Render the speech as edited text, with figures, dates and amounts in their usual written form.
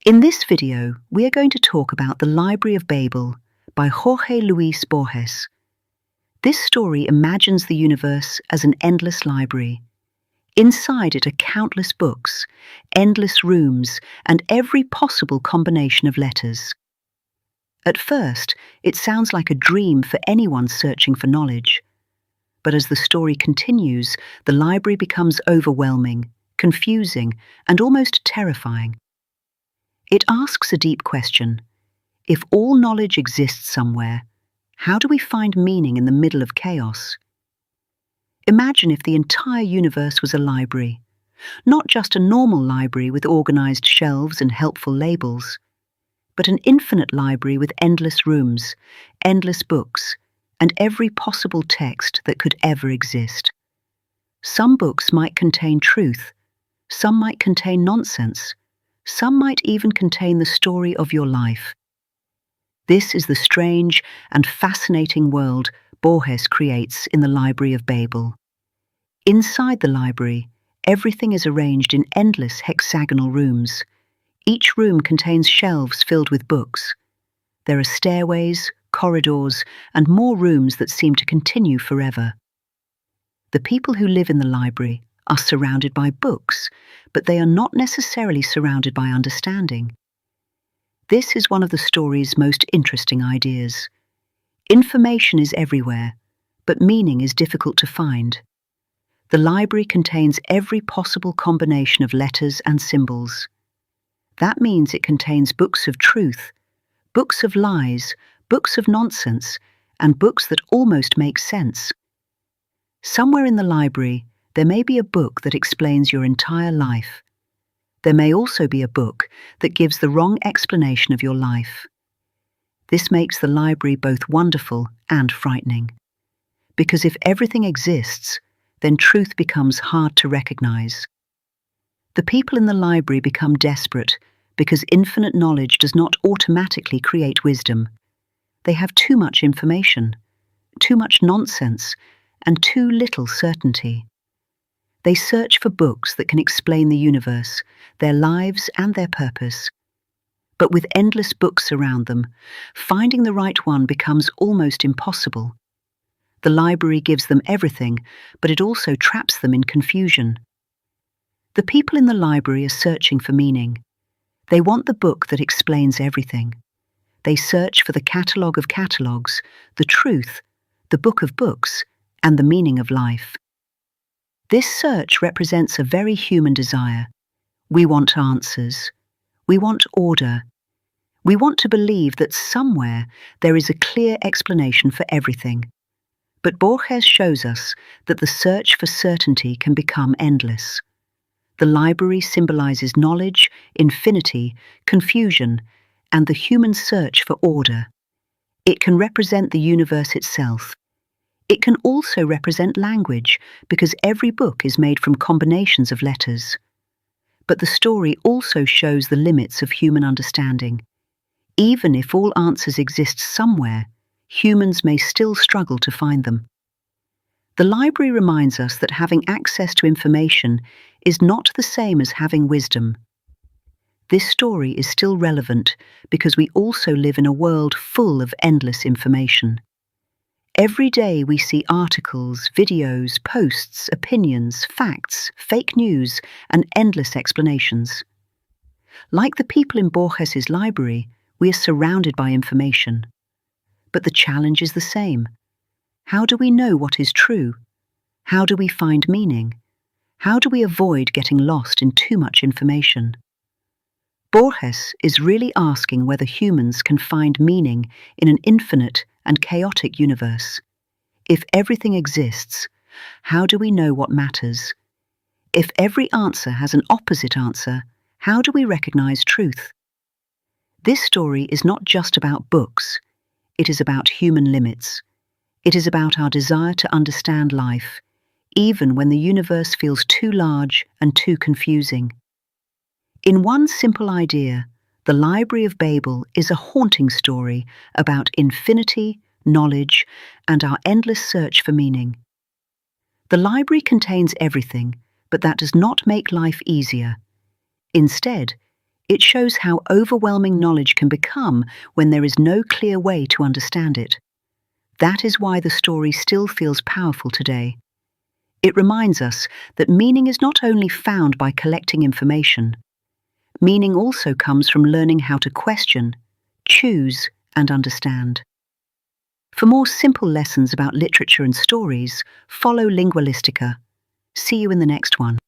In this video, we are going to talk about The Library of Babel by Jorge Luis Borges. This story imagines the universe as an endless library. Inside it are countless books, endless rooms, and every possible combination of letters. At first, it sounds like a dream for anyone searching for knowledge. But as the story continues, the library becomes overwhelming, confusing, and almost terrifying. It asks a deep question. If all knowledge exists somewhere, how do we find meaning in the middle of chaos? Imagine if the entire universe was a library, not just a normal library with organized shelves and helpful labels, but an infinite library with endless rooms, endless books, and every possible text that could ever exist. Some books might contain truth, some might contain nonsense, some might even contain the story of your life. This is the strange and fascinating world Borges creates in the Library of Babel. Inside the library, everything is arranged in endless hexagonal rooms. Each room contains shelves filled with books. There are stairways, corridors, and more rooms that seem to continue forever. The people who live in the library are surrounded by books, but they are not necessarily surrounded by understanding. This is one of the story's most interesting ideas. Information is everywhere, but meaning is difficult to find. The library contains every possible combination of letters and symbols. That means it contains books of truth, books of lies, books of nonsense, and books that almost make sense. Somewhere in the library, there may be a book that explains your entire life. There may also be a book that gives the wrong explanation of your life. This makes the library both wonderful and frightening. Because if everything exists, then truth becomes hard to recognize. The people in the library become desperate because infinite knowledge does not automatically create wisdom. They have too much information, too much nonsense, and too little certainty. They search for books that can explain the universe, their lives, and their purpose. But with endless books around them, finding the right one becomes almost impossible. The library gives them everything, but it also traps them in confusion. The people in the library are searching for meaning. They want the book that explains everything. They search for the catalogue of catalogues, the truth, the book of books, and the meaning of life. This search represents a very human desire. We want answers. We want order. We want to believe that somewhere there is a clear explanation for everything. But Borges shows us that the search for certainty can become endless. The library symbolizes knowledge, infinity, confusion, and the human search for order. It can represent the universe itself. It can also represent language, because every book is made from combinations of letters. But the story also shows the limits of human understanding. Even if all answers exist somewhere, humans may still struggle to find them. The library reminds us that having access to information is not the same as having wisdom. This story is still relevant because we also live in a world full of endless information. Every day we see articles, videos, posts, opinions, facts, fake news, and endless explanations. Like the people in Borges's library, we are surrounded by information. But the challenge is the same. How do we know what is true? How do we find meaning? How do we avoid getting lost in too much information? Borges is really asking whether humans can find meaning in an infinite and chaotic universe. If everything exists, how do we know what matters? If every answer has an opposite answer, how do we recognize truth? This story is not just about books. It is about human limits. It is about our desire to understand life, even when the universe feels too large and too confusing. In one simple idea, The Library of Babel is a haunting story about infinity, knowledge, and our endless search for meaning. The library contains everything, but that does not make life easier. Instead, It shows how overwhelming knowledge can become when there is no clear way to understand it. That is why the story still feels powerful today. It reminds us that meaning is not only found by collecting information. Meaning also comes from learning how to question, choose, and understand. For more simple lessons about literature and stories, follow Lingualistica. See you in the next one.